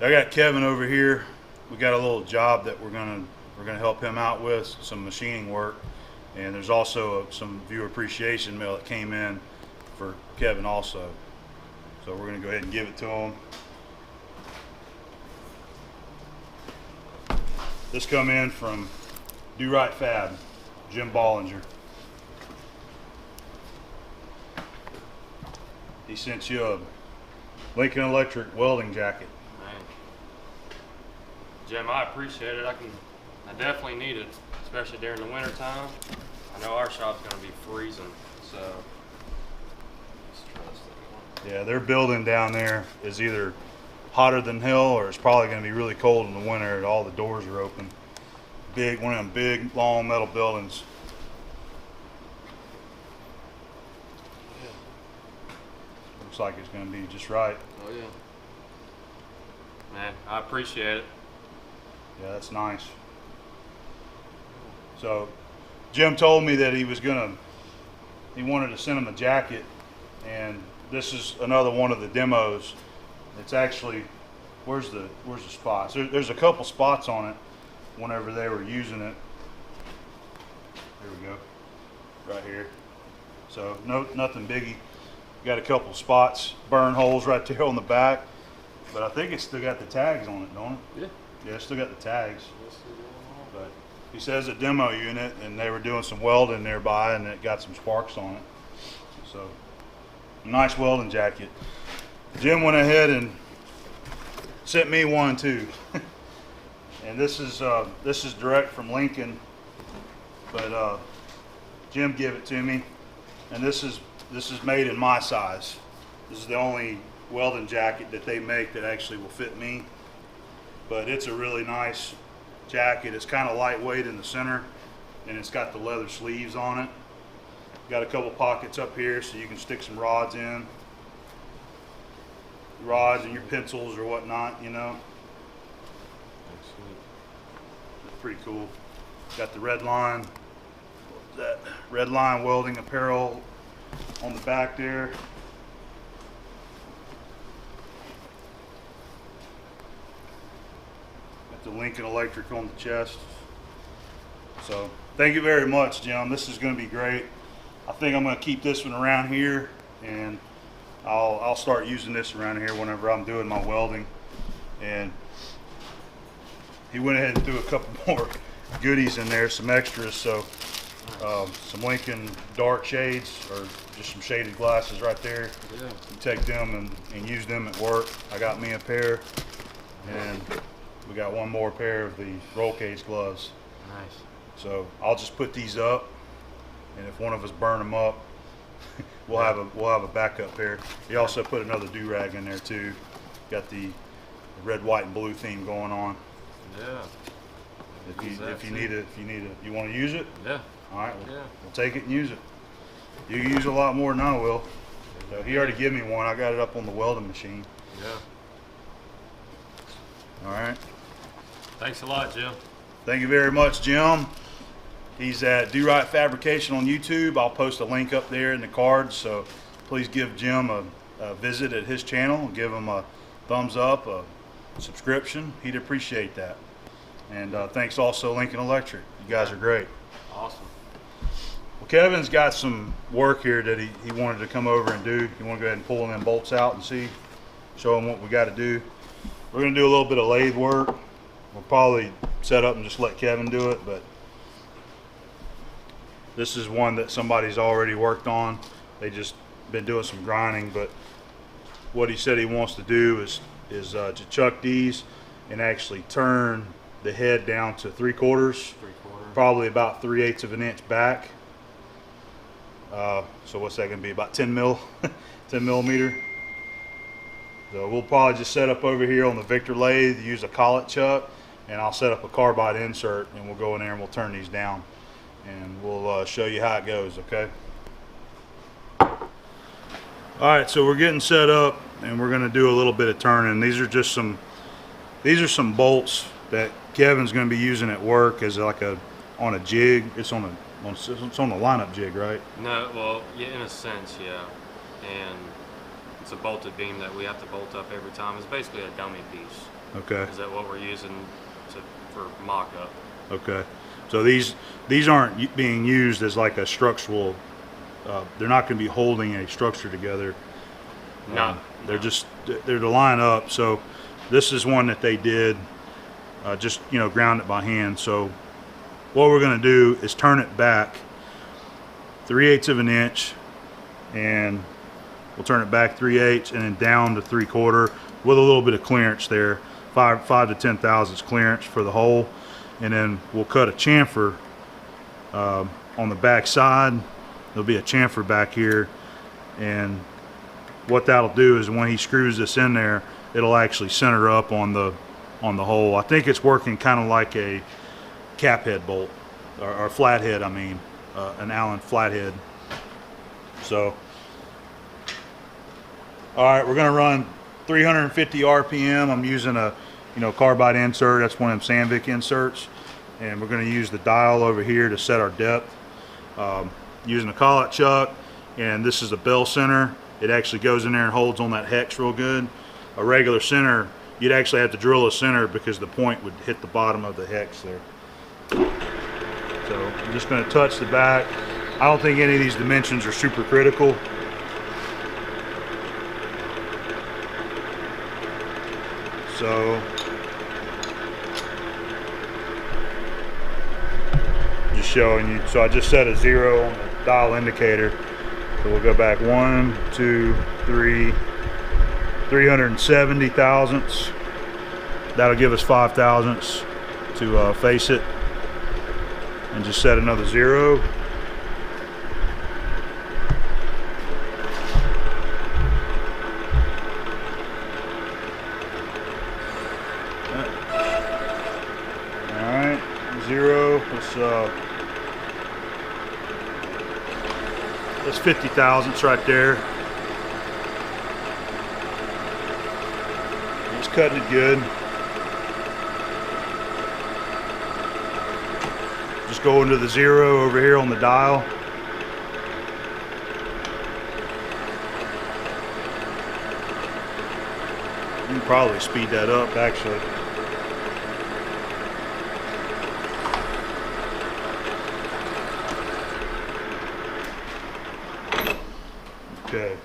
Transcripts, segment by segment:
I got Kevin over here. We got a little job that we're gonna help him out with, some machining work, and there's also some viewer appreciation mail that came in for Kevin also. So we're gonna go ahead and give it to him. This come in from Do Right Fab, Jim Bollinger. He sent you a Lincoln Electric welding jacket. Man. Jim, I appreciate it. I definitely need it, especially during the winter time. I know our shop's gonna be freezing, so just trust it. Yeah, their building down there is either hotter than hell or it's probably going to be really cold in the winter. All the doors are open. One of them big, long metal buildings. Yeah. Looks like it's going to be just right. Oh yeah. Man, I appreciate it. Yeah, that's nice. So, Jim told me that he wanted to send him a jacket, and this is another one of the demos. It's actually, where's the spots? There's a couple spots on it whenever they were using it. There we go, right here. So nothing biggie. Got a couple spots, burn holes right there on the back, but I think it's still got the tags on it, don't it? Yeah. Yeah, it's still got the tags. But he says a demo unit, and they were doing some welding nearby, and it got some sparks on it. So, nice welding jacket. Jim went ahead and sent me one too. And this is direct from Lincoln, but Jim gave it to me, and this is made in my size. This is the only welding jacket that they make that actually will fit me. But it's a really nice jacket. It's kind of lightweight in the center, and it's got the leather sleeves on it. Got a couple pockets up here so you can stick some rods in. Rods and your pencils or whatnot, you know. That's pretty cool. Got the red line. What's that? Red Line Welding Apparel on the back there. Got the Lincoln Electric on the chest. So thank you very much, Jim. This is going to be great. I think I'm going to keep this one around here, and I'll start using this around here whenever I'm doing my welding. And he went ahead and threw a couple more goodies in there, some extras. So some Lincoln dark shades, or just some shaded glasses right there. Yeah. You take them and use them at work. I got me a pair, and we got one more pair of the roll cage gloves. Nice. So I'll just put these up, and if one of us burn them up, we'll have a backup pair. He also put another do-rag in there too. Got the red, white, and blue theme going on. Yeah. If you want to use it? Yeah. All right, we'll take it and use it. You use a lot more than I will. So he already gave me one. I got it up on the welding machine. Yeah. All right. Thanks a lot, Jim. Thank you very much, Jim. He's at Do Right Fabrication on YouTube. I'll post a link up there in the cards, so please give Jim a visit at his channel. Give him a thumbs up, a subscription. He'd appreciate that. And thanks also Lincoln Electric. You guys are great. Awesome. Well, Kevin's got some work here that he wanted to come over and do. You want to go ahead and pull them bolts out and show him what we got to do. We're going to do a little bit of lathe work. We'll probably set up and just let Kevin do it, but this is one that somebody's already worked on. They just been doing some grinding, but what he said he wants to do is to chuck these and actually turn the head down to 3/4, probably about 3/8 of an inch back. So what's that gonna be, about 10 millimeter. So we'll probably just set up over here on the Victor lathe, use a collet chuck, and I'll set up a carbide insert, and we'll go in there and we'll turn these down, and we'll show you how it goes, okay? All right, so we're getting set up, and we're gonna do a little bit of turning. These are some bolts that Kevin's gonna be using at work as like on a jig. It's on a lineup jig, right? No, well, yeah, in a sense, yeah. And It's a bolted beam that we have to bolt up every time. It's basically a dummy piece. Okay. Is that what we're using for mock-up? Okay. So these aren't being used as like a structural. They're not going to be holding a structure together. No. They're just they're to line up. So this is one that they did. Just ground it by hand. So what we're going to do is turn it back 3/8 of an inch, and we'll turn it back 3/8 and then down to 3/4 with a little bit of clearance there, 5 to 10 thousandths clearance for the hole, and then we'll cut a chamfer on the back side. There'll be a chamfer back here, and what that'll do is when he screws this in there, it'll actually center up on the hole. I think it's working kind of like a cap head bolt or flathead. I mean, an Allen flathead. So, all right, we're gonna run 350 RPM. I'm using a carbide insert. That's one of them Sandvik inserts, and we're gonna use the dial over here to set our depth. Using a collet chuck, and this is a bell center. It actually goes in there and holds on that hex real good. A regular center, you'd actually have to drill a center because the point would hit the bottom of the hex there. So I'm just going to touch the back. I don't think any of these dimensions are super critical. So just showing you. So I just set a 0 on the dial indicator. So we'll go back 1, 2, 3, 370 thousandths. That'll give us 5 thousandths to face it. And just set another 0. Alright, 0. That's 50 thousandths right there. It's cutting it good. Just go into the 0 over here on the dial. You can probably speed that up actually. Okay.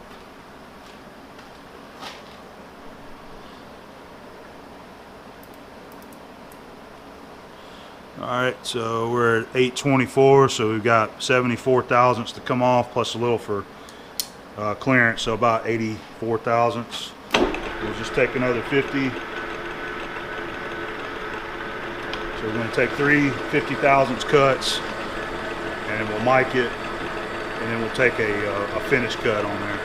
All right, so we're at 824, so we've got 74 thousandths to come off, plus a little for clearance, so about 84 thousandths. We'll just take another 50. So we're going to take 3 50 thousandths cuts, and then we'll mic it, and then we'll take a finish cut on there.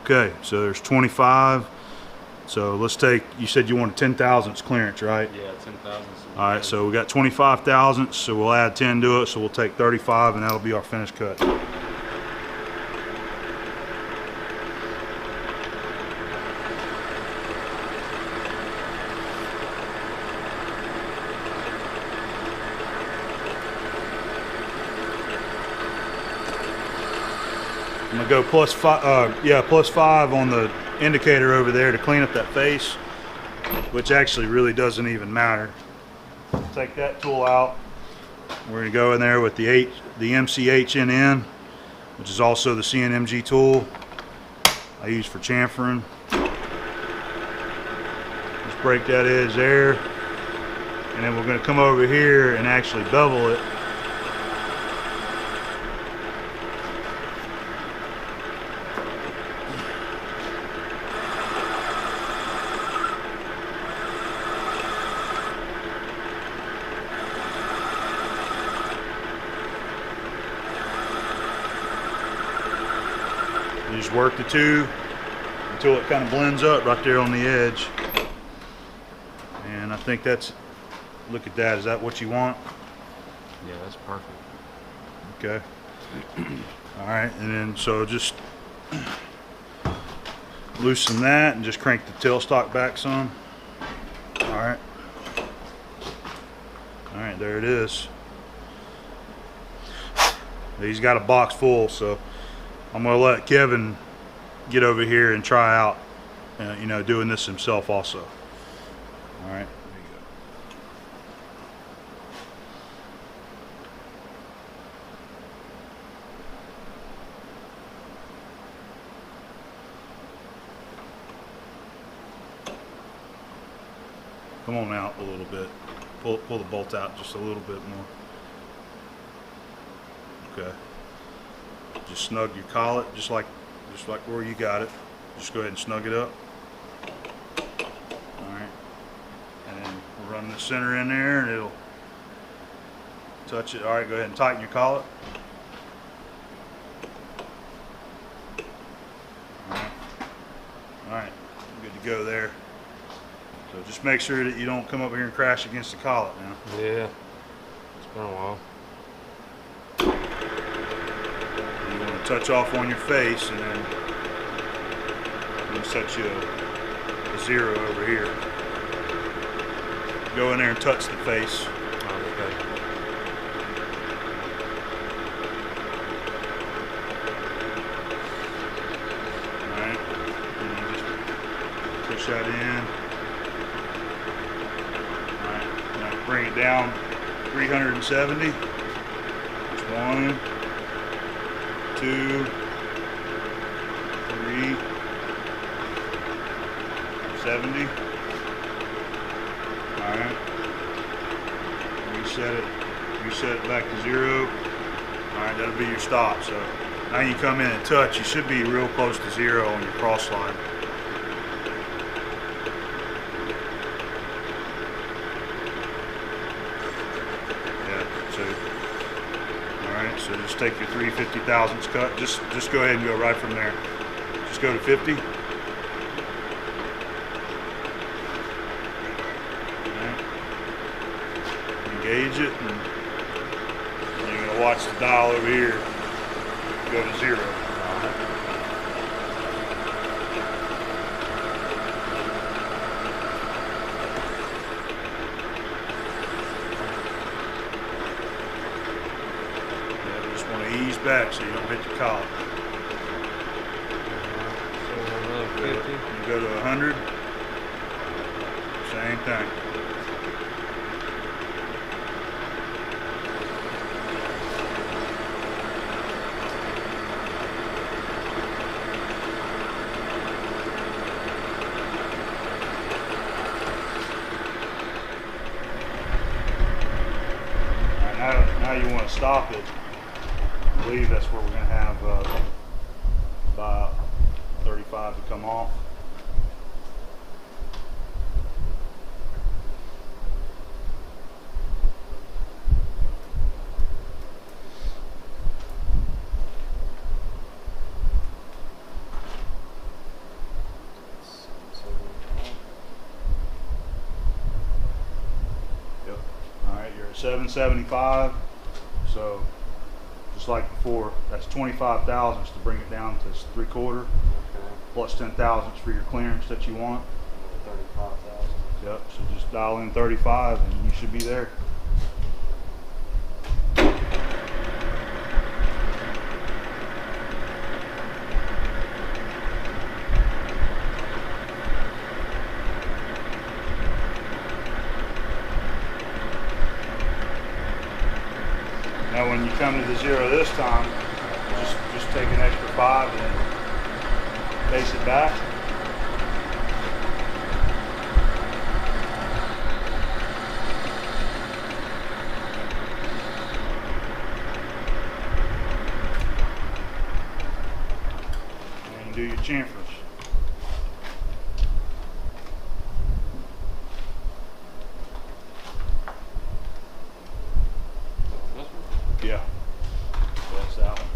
Okay, so there's 25. So let's take, you said you wanted 10 thousandths clearance, right? Yeah, 10 thousandths. All right, so we got 25 thousandths, so we'll add 10 to it, so we'll take 35, and that'll be our finished cut. I'm gonna go +5 on the indicator over there to clean up that face, which actually really doesn't even matter. Take that tool out. We're gonna go in there with the MCHNN, which is also the CNMG tool I use for chamfering. Just break that edge there, and then we're gonna come over here and actually bevel it. You just work the two until it kind of blends up right there on the edge. And I think that's, look at that, is that what you want? Yeah, that's perfect. Okay. All right, and then so just loosen that and just crank the tailstock back some. Alright. Alright, there it is. He's got a box full, so I'm going to let Kevin get over here and try out, you know, doing this himself also. Alright, there you go. Come on out a little bit. Pull the bolt out just a little bit more. Okay. Just snug your collet, just like where you got it. Just go ahead and snug it up. All right. And then we'll run the center in there, and it'll touch it. All right. Go ahead and tighten your collet. All right. All right. Good to go there. So just make sure that you don't come up here and crash against the collet now. Yeah. It's been a while. You want to touch off on your face, and then set you a 0 over here. Go in there and touch the face. Oh, okay. Alright. And you just push that in. Alright. Now bring it down 370. That's 1, 2, 3, 70. Alright. Reset it back to 0. Alright, that'll be your stop. So now you come in and touch, you should be real close to 0 on your cross slide. Yeah, so alright, so just take your 3/50 thousandths cut. Just go ahead and go right from there. Just go to 50. Engage it, and you're going to watch the dial over here go to 0. Yeah, just want to ease back so you don't hit your collar. You go to 100, same thing. Now you want to stop it. I believe that's where we're going to have about 35 to come off. Yep. All right, you're at 775. So, just like before, that's 25 thousandths to bring it down to 3/4, Okay. plus 10 thousandths for your clearance that you want. 35,000. Yep, so just dial in 35 and you should be there. Now when you come to the 0 this time, just take an extra 5 and face it back. And do your chamfers. This one? Yeah. That's that one.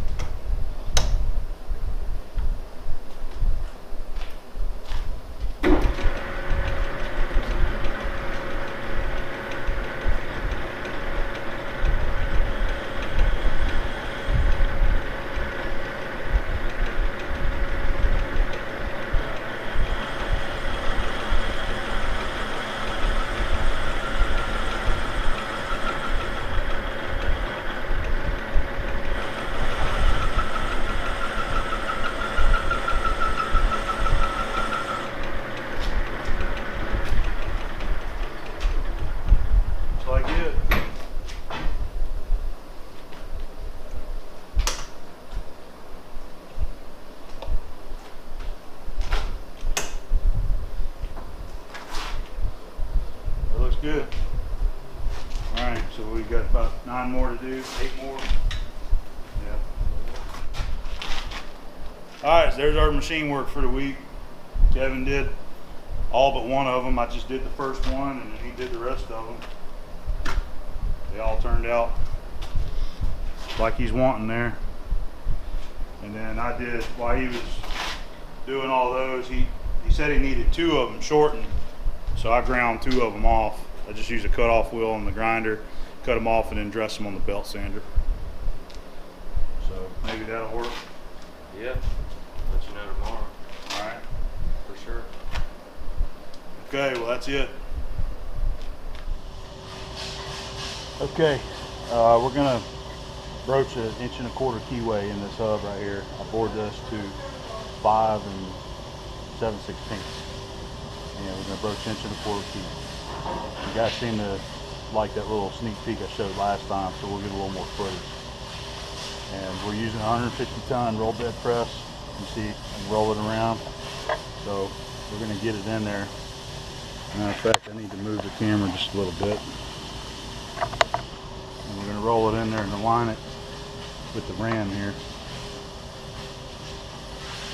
good. All right, so we got about 9 more to do, 8 more. Yeah. All right, so there's our machine work for the week. Kevin did all but one of them. I just did the first one, and then he did the rest of them. They all turned out like he's wanting there. And then I did, while he was doing all those, he said he needed 2 of them shortened, so I ground 2 of them off. I just used a cut-off wheel on the grinder, cut them off, and then dress them on the belt sander. So maybe that'll work. Yeah. Let you know tomorrow. All right. For sure. Okay, well that's it. Okay, we're gonna broach an 1¼ keyway in this hub right here. I bored this to 5 7/16, and we're gonna broach 1¼ key. You guys seem to like that little sneak peek I showed last time, so we'll get a little more footage. And we're using a 150-ton roll bed press. You see, and roll it around. So we're gonna get it in there. Matter of fact, I need to move the camera just a little bit. And we're gonna roll it in there and align it with the ram here.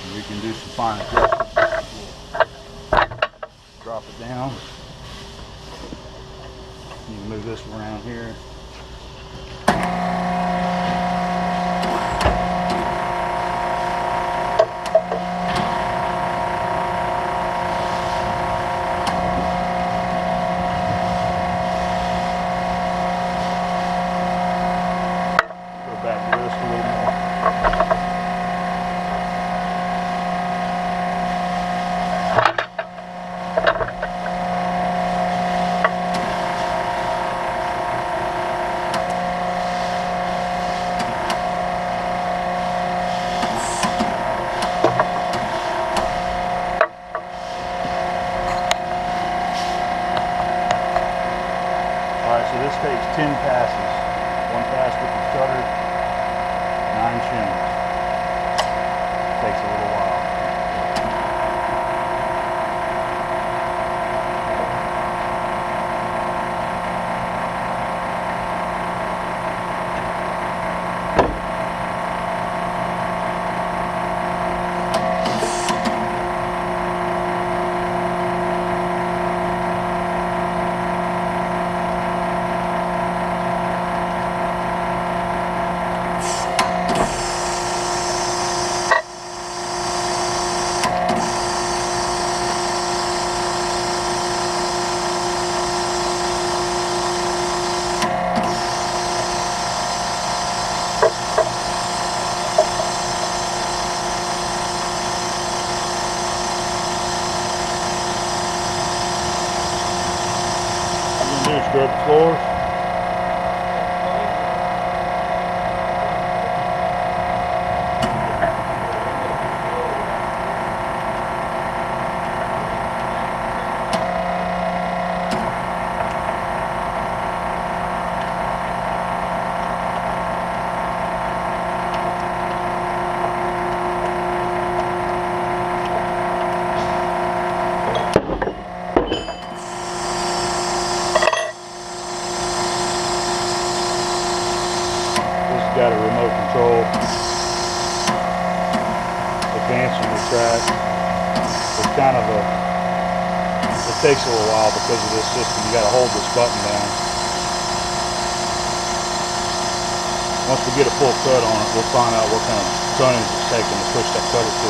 And we can do some fine adjustments. Drop it down. You can move this around here. So this takes 10 passes. 1 pass with the cutter, 9 shims. Takes a little while. Scrub the floors. Got a remote control, advance and retract. It's kind of it takes a little while because of this system. You got to hold this button down. Once we get a full cut on it, we'll find out what kind of tonnage it's taking to push that cutter to.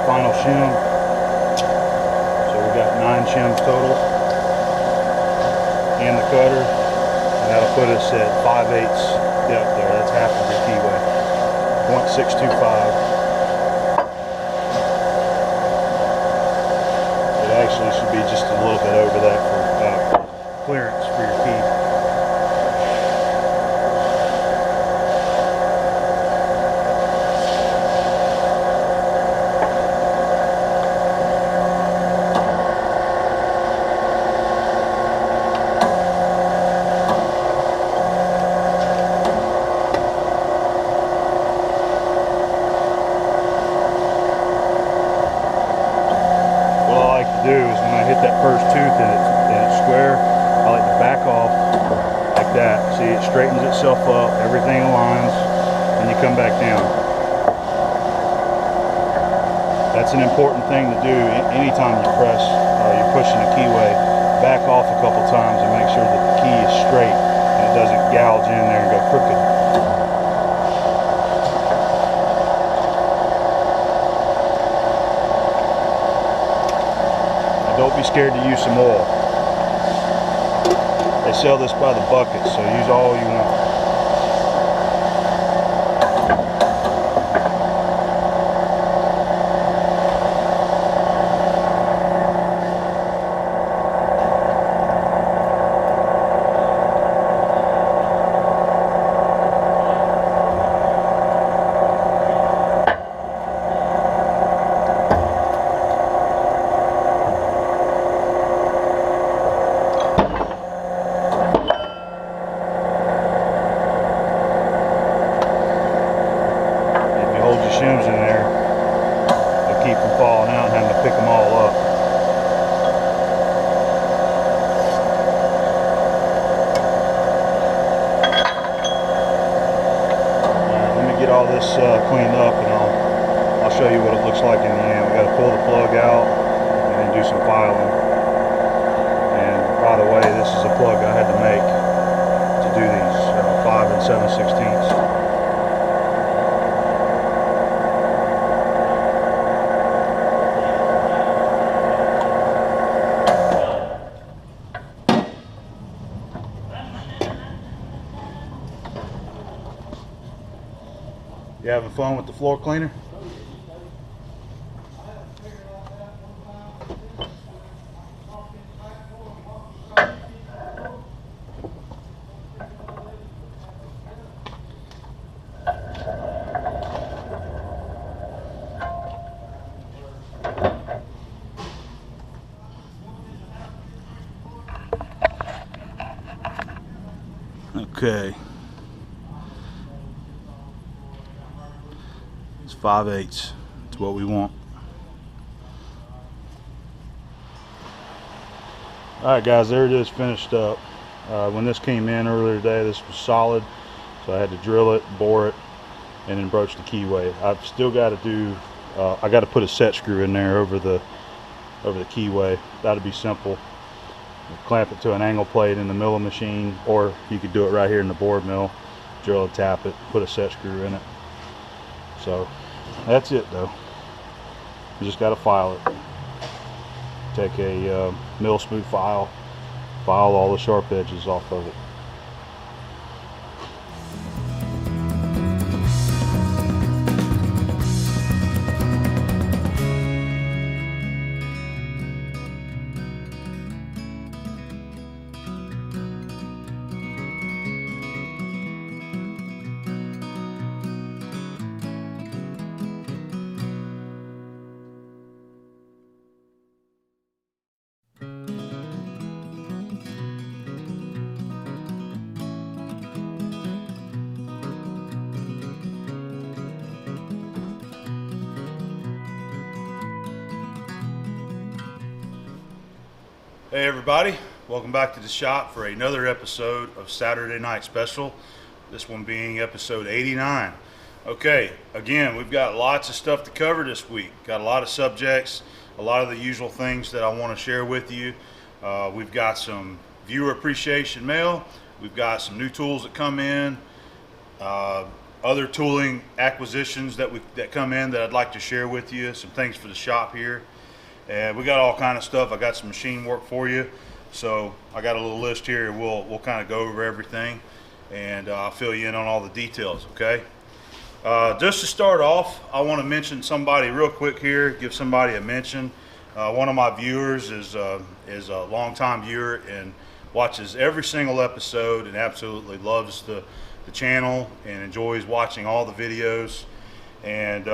final shim. So we got 9 shims total, and the cutter, and that'll put us at 5/8 depth there. That's half of your keyway, 0.625. It actually should be just a little bit over that for clearance for your key. Do is when I hit that first tooth and it's square, I like to back off like that. See, it straightens itself up, everything aligns, and you come back down. That's an important thing to do anytime you press, you're pushing a keyway. Back off a couple times and make sure that the key is straight and it doesn't gouge in there and go crooked. Don't be scared to use some oil. They sell this by the bucket, so use all you want. Shims in there, they'll keep from falling out and having to pick them all up. Let me get all this cleaned up, and I'll show you what it looks like in the end. We got to pull the plug out and then do some filing. And by the way, this is a plug I had to make to do these 5 7/16. You having fun with the floor cleaner? Okay. It's 5/8. It's what we want. Alright guys, there it is, finished up. When this came in earlier today, this was solid, so I had to drill it, bore it, and then broach the keyway. I've still got to do, I got to put a set screw in there over the keyway. That'll be simple. Clamp it to an angle plate in the milling machine, or you could do it right here in the board mill. Drill and tap it, put a set screw in it. So that's it though. You just got to file it. Take a mill smooth file, file all the sharp edges off of it. Hey everybody, welcome back to the shop for another episode of Saturday Night Special, this one being episode 89. Okay, again, we've got lots of stuff to cover this week. Got a lot of subjects, a lot of the usual things that I want to share with you. We've got some viewer appreciation mail, we've got some new tools that come in, other tooling acquisitions that come in that I'd like to share with you. Some things for the shop here, and we got all kind of stuff. I got some machine work for you, so I got a little list here. We'll kind of go over everything, and I'll fill you in on all the details. Okay. Just to start off, I want to mention somebody real quick here. Give somebody a mention. One of my viewers is a longtime viewer and watches every single episode and absolutely loves the channel and enjoys watching all the videos. And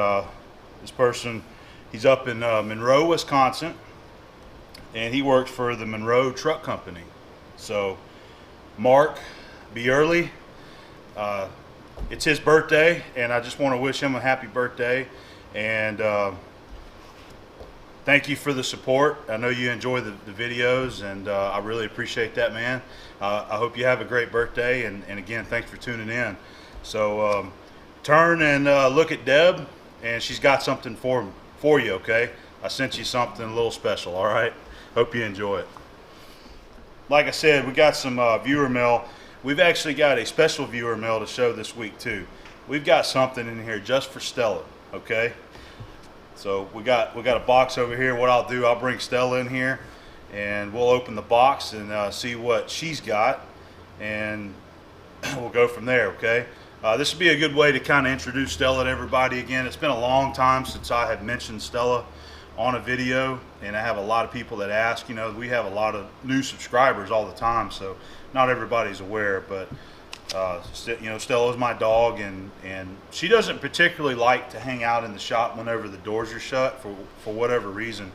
this person, he's up in Monroe, Wisconsin, and he works for the Monroe Truck Company. So Mark Bierly, it's his birthday, and I just want to wish him a happy birthday. And thank you for the support. I know you enjoy the videos, and I really appreciate that, man. I hope you have a great birthday, and again, thanks for tuning in. So turn and look at Deb, and she's got something for you, okay? I sent you something a little special, all right? Hope you enjoy it. Like I said, we got some viewer mail. We've actually got a special viewer mail to show this week, too. We've got something in here just for Stella, okay? So we got a box over here. What I'll do, I'll bring Stella in here, and we'll open the box and see what she's got, and we'll go from there, okay? This would be a good way to kind of introduce Stella to everybody again. It's been a long time since I have mentioned Stella on a video, and I have a lot of people that ask. You know, we have a lot of new subscribers all the time, so not everybody's aware, but you know, Stella's my dog, and she doesn't particularly like to hang out in the shop whenever the doors are shut for whatever reason.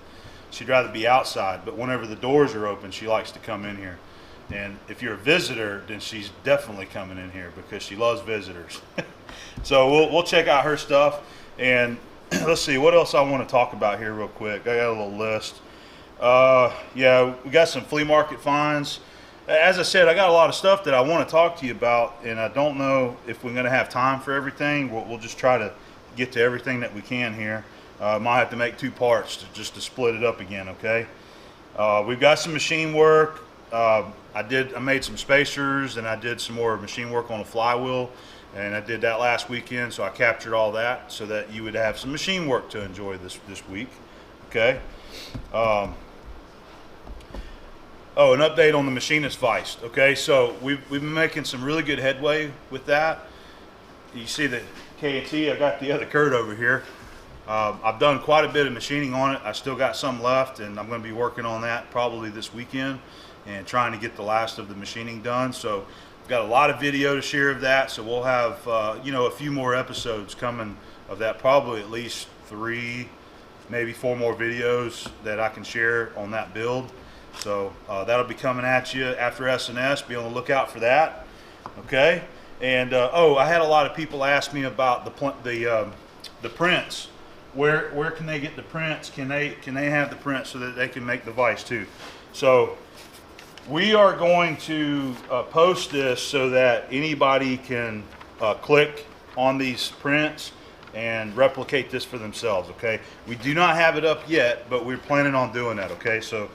She'd rather be outside, but whenever the doors are open, she likes to come in here. And if you're a visitor, then she's definitely coming in here because she loves visitors. So we'll check out her stuff, and let's see what else I want to talk about here real quick. I got a little list. Yeah, we got some flea market finds. As I said, I got a lot of stuff that I want to talk to you about, and I don't know if we're going to have time for everything. We'll just try to get to everything that we can here. Might have to make two parts just to split it up again, okay? We've got some machine work. I made some spacers, and I did some more machine work on a flywheel, and I did that last weekend, so I captured all that so that you would have some machine work to enjoy this week, okay? Oh, an update on the machinist vise. Okay, so we've been making some really good headway with that. You see the K&T, I got the other Kurt over here. I've done quite a bit of machining on it. I still got some left, and I'm going to be working on that probably this weekend and trying to get the last of the machining done. So I've got a lot of video to share of that, so we'll have you know, a few more episodes coming of that, probably at least 3, maybe 4 more videos that I can share on that build. So that'll be coming at you after SNS. Be on the lookout for that. Okay. And oh, I had a lot of people ask me about the prints. Where can they get the prints? Can they have the prints so that they can make the vise too? So we are going to post this so that anybody can click on these prints and replicate this for themselves. Okay. We do not have it up yet, but we're planning on doing that. Okay. So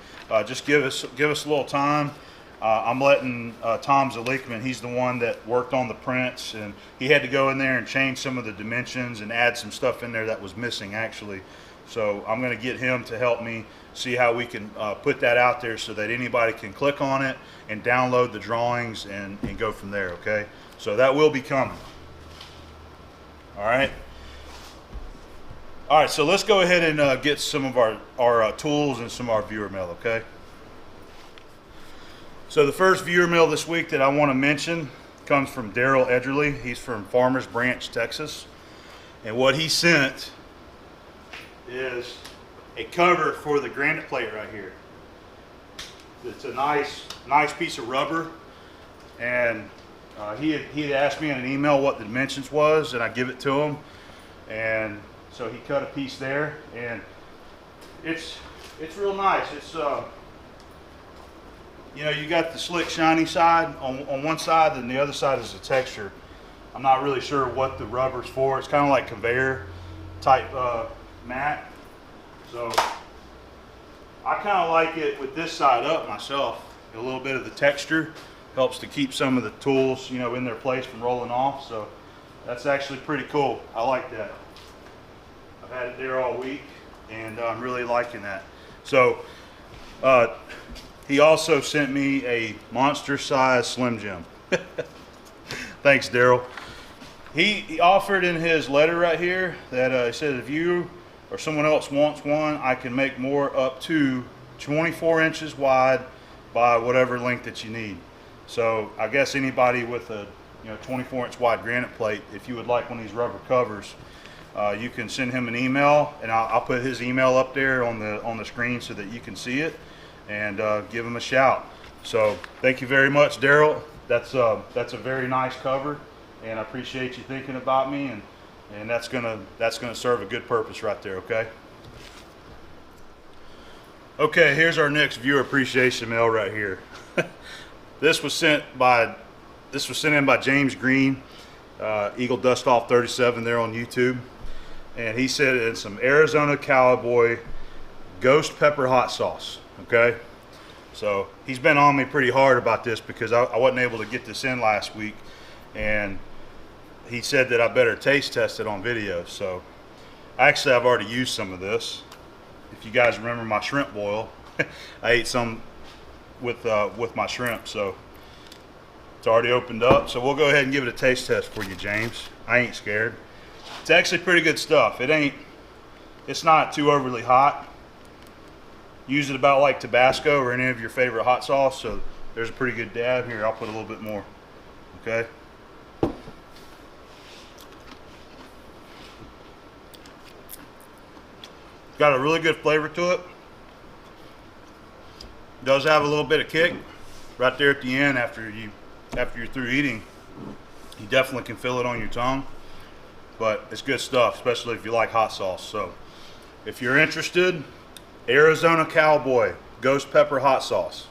just give us a little time. I'm letting Tom Zalikman, he's the one that worked on the prints, and he had to go in there and change some of the dimensions and add some stuff in there that was missing actually. So I'm going to get him to help me see how we can put that out there so that anybody can click on it and download the drawings and go from there, okay? So that will be coming. All right. All right, so let's go ahead and get some of our tools and some of our viewer mail, okay? So the first viewer mail this week that I want to mention comes from Daryl Edgerly. He's from Farmers Branch, Texas. And what he sent is a cover for the granite plate right here. It's a nice piece of rubber. And he had asked me in an email what the dimensions was, and I give it to him. And so he cut a piece there, and it's real nice. It's you know, you got the slick shiny side on one side, and the other side is the texture. I'm not really sure what the rubber's for. It's kind of like conveyor type mat. So I kind of like it with this side up myself. A little bit of the texture helps to keep some of the tools, you know, in their place from rolling off. So That's actually pretty cool. I like that. I've had it there all week, and I'm really liking that. So he also sent me a monster size Slim Jim. Thanks, Daryl. He offered in his letter right here that he said if you or someone else wants one, I can make more up to 24 inches wide by whatever length that you need. So I guess anybody with a 24-inch wide granite plate, if you would like one of these rubber covers, you can send him an email, and I'll put his email up there on the screen so that you can see it, and give him a shout. So thank you very much, Daryl. That's a very nice cover, and I appreciate you thinking about me, and that's gonna serve a good purpose right there. Okay, here's our next viewer appreciation mail right here. This was sent in by James Green, Eagle Dust Off 37 there on YouTube, and he said it's some Arizona Cowboy Ghost Pepper hot sauce. Okay, so he's been on me pretty hard about this because I wasn't able to get this in last week, and he said that I better taste test it on video. So actually I've already used some of this. If you guys remember my shrimp boil, I ate some with my shrimp, so it's already opened up. So we'll go ahead and give it a taste test for you, James. I ain't scared. It's actually pretty good stuff. It's not too overly hot. Use it about like Tabasco or any of your favorite hot sauce. So there's a pretty good dab here. I'll put a little bit more. Okay. Got a really good flavor to it. Does have a little bit of kick right there at the end after you're through eating. You definitely can feel it on your tongue, but it's good stuff, especially if you like hot sauce. So if you're interested, Arizona Cowboy Ghost Pepper hot sauce.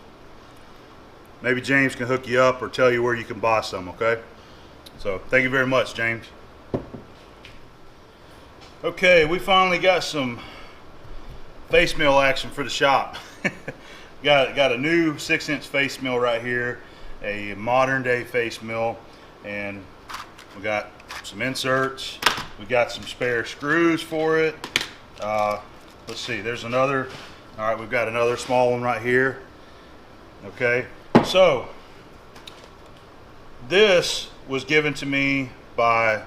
Maybe James can hook you up or tell you where you can buy some. Okay, so thank you very much, James. Okay, we finally got some face mill action for the shop. got a new 6-inch face mill right here, a modern day face mill, and we got some inserts, we got some spare screws for it. Let's see, there's another. All right, we've got another small one right here. Okay, so this was given to me by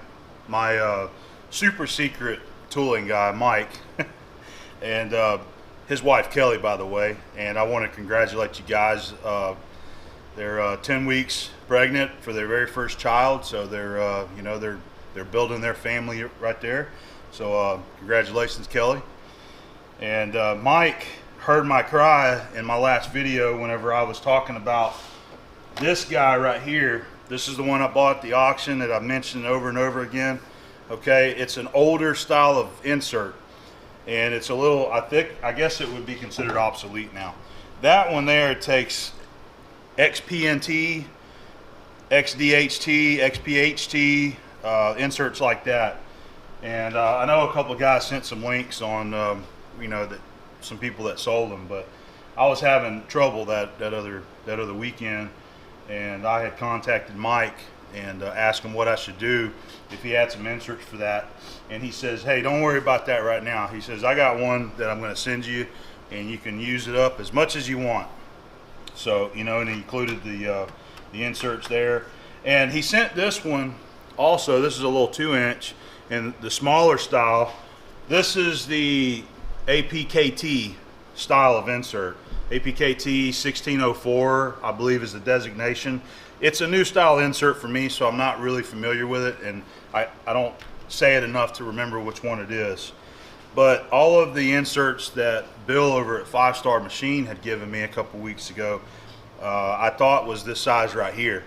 my super secret tooling guy, Mike. And his wife Kelly, by the way, and I want to congratulate you guys. They're 10 weeks pregnant for their very first child, so they're building their family right there. So congratulations, Kelly. And Mike heard my cry in my last video whenever I was talking about this guy right here. This is the one I bought at the auction that I've mentioned over and over again. Okay, it's an older style of insert. And it's a little, I guess it would be considered obsolete now. That one there takes XPNT, XDHT, XPHT, inserts like that. And I know a couple of guys sent some links on, that some people that sold them, but I was having trouble that other weekend, and I had contacted Mike and asked him what I should do if he had some inserts for that. And he says, hey, don't worry about that right now. He says, I got one that I'm going to send you, and you can use it up as much as you want. So, and he included the inserts there. And he sent this one also. This is a little 2-inch, and the smaller style. This is the APKT style of insert. APKT 1604, I believe, is the designation. It's a new style insert for me, so I'm not really familiar with it, and I don't say it enough to remember which one it is. But all of the inserts that Bill over at 5 Star Machine had given me a couple weeks ago, I thought was this size right here.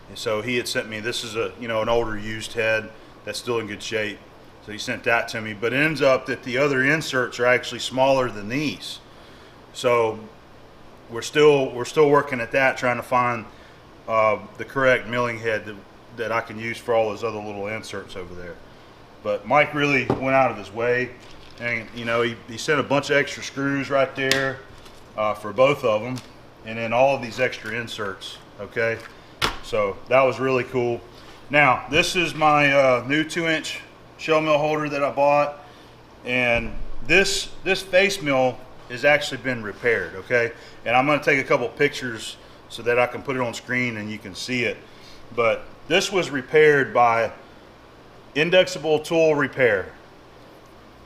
And so he had sent me, this is an older used head that's still in good shape. So he sent that to me, but it ends up that the other inserts are actually smaller than these. So we're still working at that, trying to find the correct milling head that I can use for all those other little inserts over there. But Mike really went out of his way, and he sent a bunch of extra screws right there for both of them, and then all of these extra inserts. Okay, so that was really cool. Now, this is my new 2-inch shell mill holder that I bought, and this face mill has actually been repaired, okay? And I'm gonna take a couple pictures so that I can put it on screen and you can see it. But this was repaired by Indexable Tool Repair,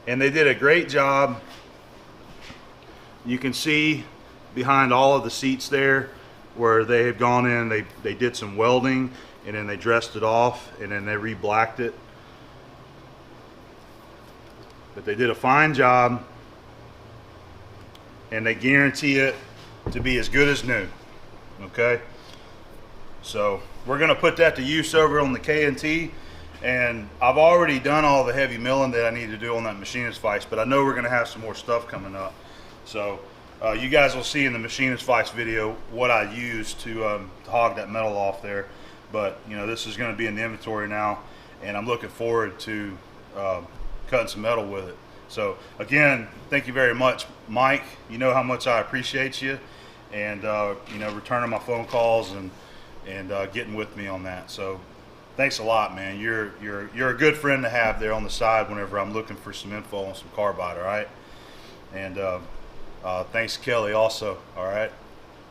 and they did a great job. You can see behind all of the seats there where they have gone in, they did some welding, and then they dressed it off, and then they re-blacked it. But they did a fine job, and they guarantee it to be as good as new, okay? So we're gonna put that to use over on the K&T, and I've already done all the heavy milling that I need to do on that machinist vise, but I know we're gonna have some more stuff coming up. So you guys will see in the machinist vise video what I used to hog that metal off there. But you know, this is gonna be in the inventory now, and I'm looking forward to cutting some metal with it. So again, thank you very much, Mike. You know how much I appreciate you, and you know, returning my phone calls and getting with me on that. So thanks a lot, man. You're a good friend to have there on the side whenever I'm looking for some info on some carbide. All right, and thanks, Kelly, also. All right,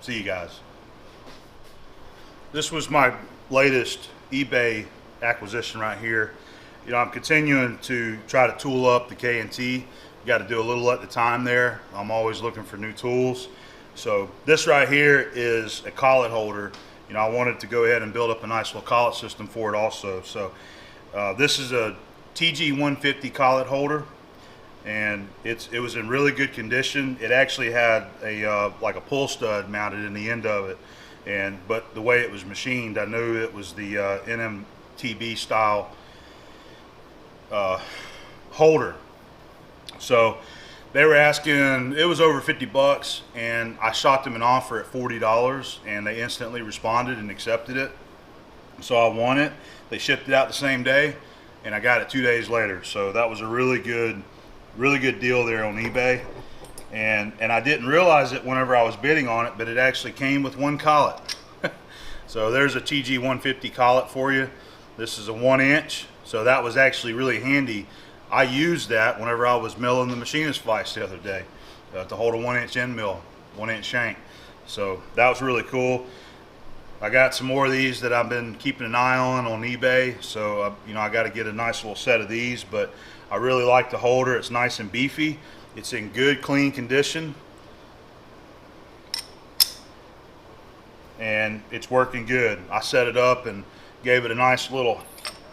see you guys. This was my latest eBay acquisition right here. You know, I'm continuing to try to tool up the K&T. Got to do a little at the time there. I'm always looking for new tools. So this right here is a collet holder. You know, I wanted to go ahead and build up a nice little collet system for it also. So this is a TG150 collet holder, and it was in really good condition. It actually had a like a pull stud mounted in the end of it, but the way it was machined, I knew it was the NMTB style holder. So they were asking, it was over 50 bucks, and I shot them an offer at $40, and they instantly responded and accepted it. So I won it. They shipped it out the same day, and I got it 2 days later. So that was a really good deal there on eBay. And I didn't realize it whenever I was bidding on it, but it actually came with one collet. So there's a TG150 collet for you. This is a 1-inch, so that was actually really handy. I used that whenever I was milling the machinist vise the other day to hold a 1-inch end mill, 1-inch shank. So that was really cool. I got some more of these that I've been keeping an eye on eBay. So you know, I got to get a nice little set of these, but I really like the holder. It's nice and beefy. It's in good, clean condition, and it's working good. I set it up and gave it a nice little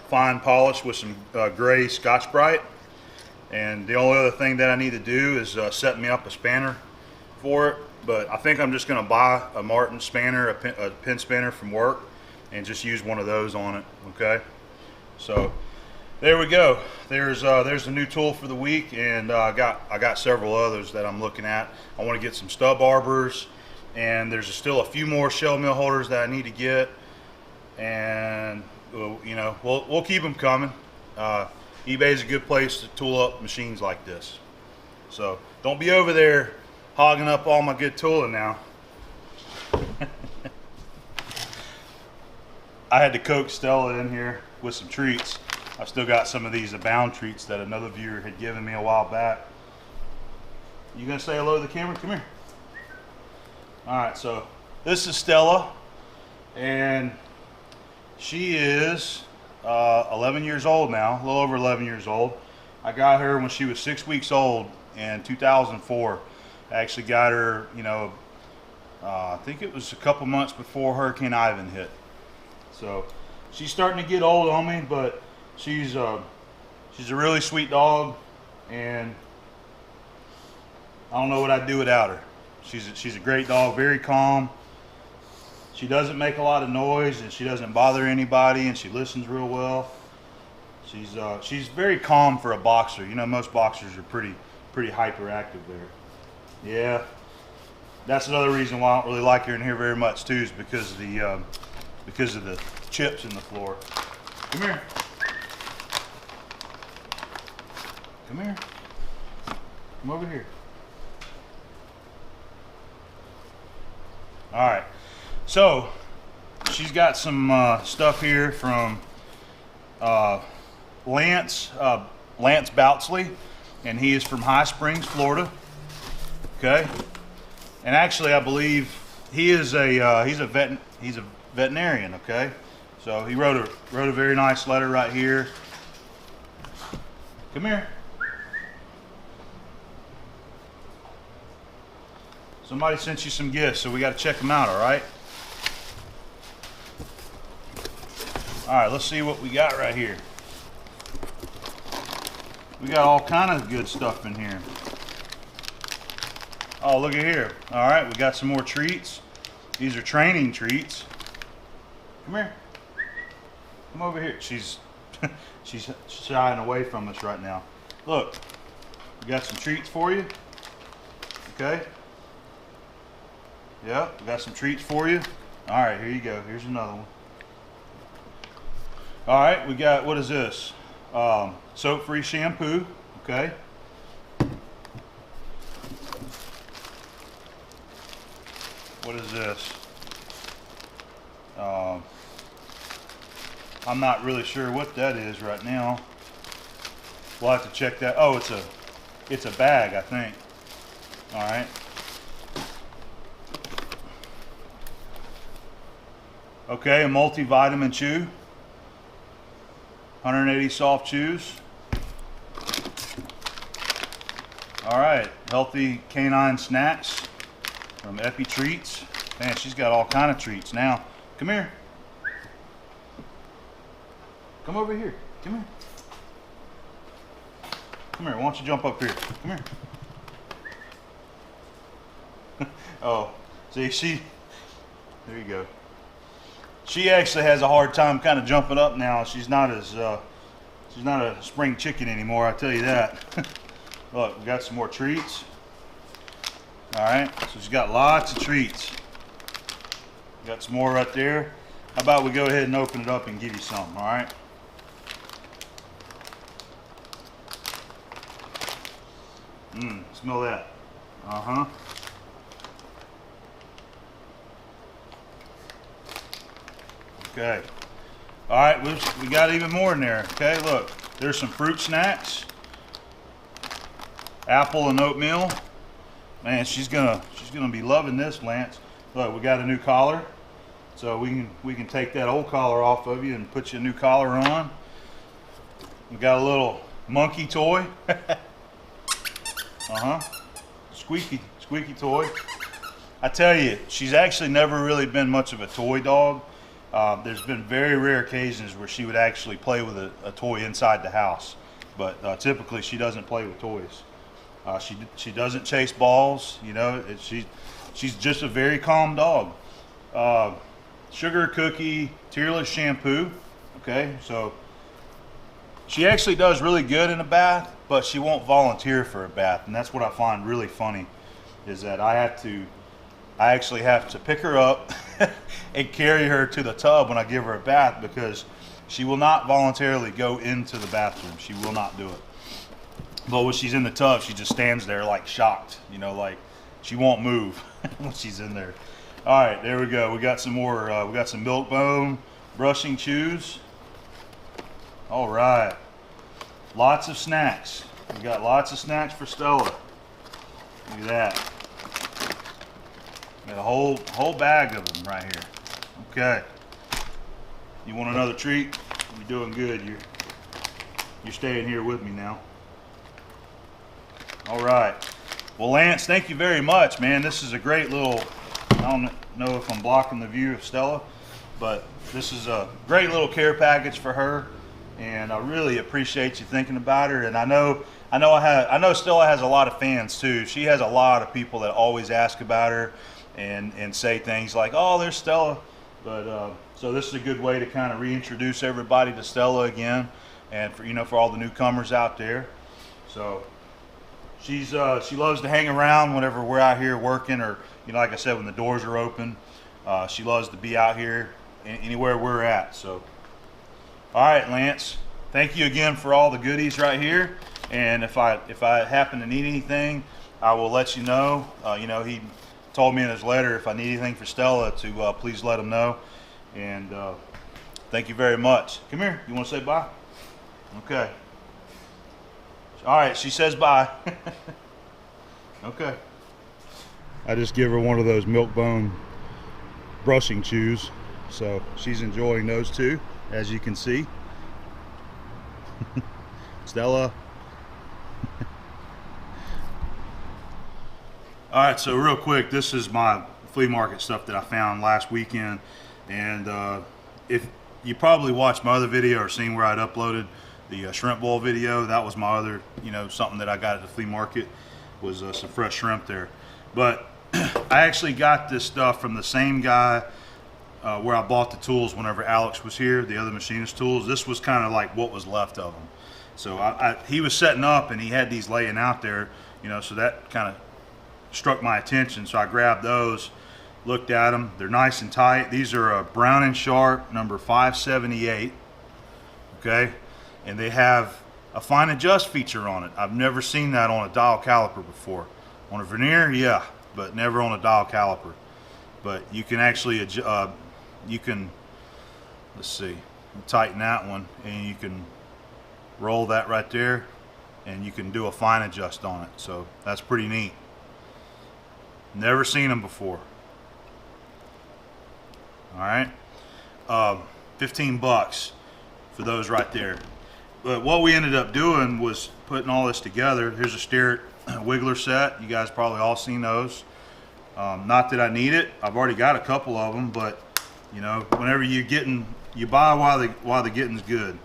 fine polish with some gray Scotch-Brite, and the only other thing that I need to do is set me up a spanner for it. But I think I'm just going to buy a Martin spanner, a pin spanner from work, and just use one of those on it. Okay, so there we go. There's a new tool for the week, and I got several others that I'm looking at. I want to get some stub arbors, and there's still a few more shell mill holders that I need to get, and you know, we'll keep them coming. eBay is a good place to tool up machines like this. So don't be over there hogging up all my good tooling now. I had to coax Stella in here with some treats. I've still got some of these Abound treats that another viewer had given me a while back. You gonna say hello to the camera? Come here. All right, so this is Stella, and she is 11 years old now, a little over 11 years old. I got her when she was 6 weeks old in 2004. I actually got her, you know, I think it was a couple months before Hurricane Ivan hit. So she's starting to get old on me, but she's a really sweet dog, and I don't know what I'd do without her. She's a great dog, very calm. She doesn't make a lot of noise, and she doesn't bother anybody, and she listens real well. She's very calm for a boxer. You know, most boxers are pretty hyperactive there. Yeah, that's another reason why I don't really like her in here very much too, is because of the chips in the floor. Come here. Come here. Come over here. All right. So she's got some stuff here from Lance Boutsley, and he is from High Springs, Florida. Okay, and actually, I believe he is he's a veterinarian. Okay, so he wrote a very nice letter right here. Come here. Somebody sent you some gifts, so we got to check them out. All right. All right, let's see what we got right here. We got all kind of good stuff in here. Oh, look at here. All right, we got some more treats. These are training treats. Come here. Come over here. She's shying away from us right now. Look, we got some treats for you. Okay. Yep, we got some treats for you. All right, here you go. Here's another one. All right, we got, what is this? Soap-free shampoo, okay. What is this? I'm not really sure what that is right now. We'll have to check that. Oh, it's a bag, I think. All right. Okay, a multivitamin chew. 180 soft chews. All right, healthy canine snacks from Epi Treats. Man, she's got all kind of treats now. Come here. Come over here. Come here. Come here. Why don't you jump up here? Come here. Oh, see, there you go. She actually has a hard time kind of jumping up now. She's not a spring chicken anymore, I tell you that. Look, we got some more treats. All right, so she's got lots of treats. Got some more right there. How about we go ahead and open it up and give you some, all right? Smell that. Uh-huh. Okay. All right, we got even more in there. Okay, look, there's some fruit snacks, apple and oatmeal. Man, she's gonna be loving this, Lance. Look, we got a new collar, so we can take that old collar off of you and put you a new collar on. We got a little monkey toy. Squeaky toy. I tell you, she's actually never really been much of a toy dog. There's been very rare occasions where she would actually play with a toy inside the house, but typically she doesn't play with toys. She doesn't chase balls, you know. She's just a very calm dog. Sugar cookie, tearless shampoo. Okay, so she actually does really good in a bath, but she won't volunteer for a bath, and that's what I find really funny, is that I actually have to pick her up and carry her to the tub when I give her a bath, because she will not voluntarily go into the bathroom. She will not do it. But when she's in the tub, she just stands there like shocked, you know, like she won't move when she's in there. All right, there we go. We got some more, we got some Milk-Bone brushing chews. All right, lots of snacks. We got lots of snacks for Stella. Look at that. Got a whole bag of them right here. Okay. You want another treat? You're doing good. You're staying here with me now. All right. Well, Lance, thank you very much, man. This is a great little, I don't know if I'm blocking the view of Stella, but this is a great little care package for her, and I really appreciate you thinking about her. And I know Stella has a lot of fans too. She has a lot of people that always ask about her and say things like, "Oh, there's Stella." But so this is a good way to kind of reintroduce everybody to Stella again, and for all the newcomers out there. So she loves to hang around whenever we're out here working, or like I said, when the doors are open. She loves to be out here anywhere we're at. So all right, Lance, thank you again for all the goodies right here. And if I happen to need anything, I will let you know. He told me in his letter, if I need anything for Stella, to please let him know. And Thank you very much. Come here. You want to say bye? Okay. All right. She says bye. Okay. I just give her one of those milk bone brushing chews. So she's enjoying those too, as you can see. Stella. All right, so real quick, this is my flea market stuff that I found last weekend, and if you probably watched my other video or seen where I'd uploaded the shrimp bowl video, that was my other, something that I got at the flea market was some fresh shrimp there. But I actually got this stuff from the same guy where I bought the tools whenever Alex was here, the other machinist tools. This was kind of like what was left of them. So he was setting up and he had these laying out there, so that kind of struck my attention. So I grabbed those, looked at them. They're nice and tight. These are a Brown & Sharp number 578, okay? And they have a fine adjust feature on it. I've never seen that on a dial caliper before. On a vernier, yeah, but never on a dial caliper. But you can actually let's see, tighten that one, and you can roll that right there, and you can do a fine adjust on it. So that's pretty neat. Never seen them before. All right, 15 bucks for those right there. But what we ended up doing was putting all this together. Here's a Starrett Wiggler set. You guys probably all seen those. Not that I need it. I've already got a couple of them, but whenever you buy while the getting's good.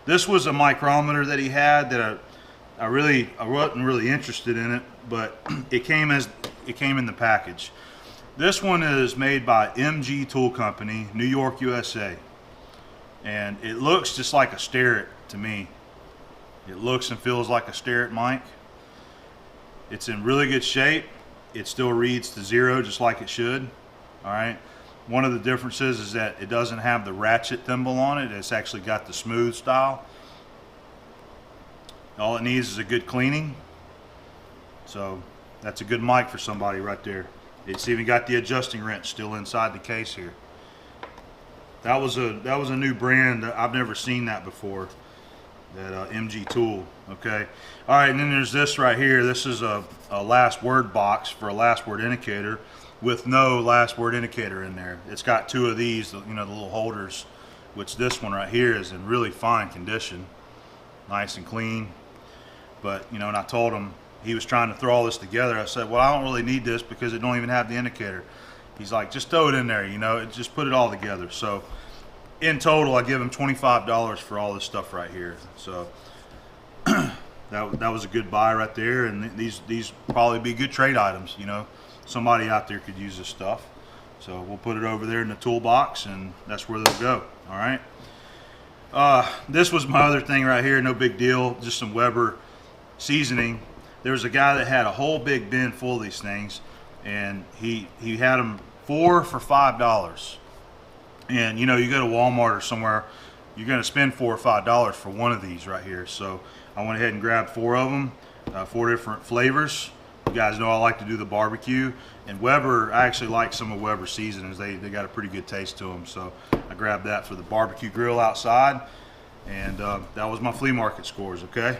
This was a micrometer that he had that I wasn't really interested in it, but it came in the package. This one is made by MG Tool Company, New York, USA. And it looks just like a Starrett to me. It looks and feels like a Starrett mic. It's in really good shape. It still reads to 0 just like it should. All right. One of the differences is that it doesn't have the ratchet thimble on it. It's actually got the smooth style. All it needs is a good cleaning. So that's a good mic for somebody right there. It's even got the adjusting wrench still inside the case here. That was a new brand. I've never seen that before. That MG Tool. Okay. All right, and then there's this right here. This is a last word box for a last word indicator with no last word indicator in there. It's got two of these, the little holders, which this one right here is in really fine condition, nice and clean. But and I told him, he was trying to throw all this together. I said, well, I don't really need this because it don't even have the indicator. He's like, just throw it in there, just put it all together. So in total, I give him $25 for all this stuff right here. So that was a good buy right there. And these probably be good trade items. Somebody out there could use this stuff. So we'll put it over there in the toolbox, and that's where they'll go. All right. This was my other thing right here. No big deal. Just some Weber seasoning. There was a guy that had a whole big bin full of these things, and he had them 4 for $5. And you go to Walmart or somewhere, you're going to spend $4 or $5 for one of these right here. So I went ahead and grabbed 4 of them, 4 different flavors. You guys know I like to do the barbecue, and Weber, I actually like some of Weber seasonings. They got a pretty good taste to them. So I grabbed that for the barbecue grill outside, and that was my flea market scores. Okay.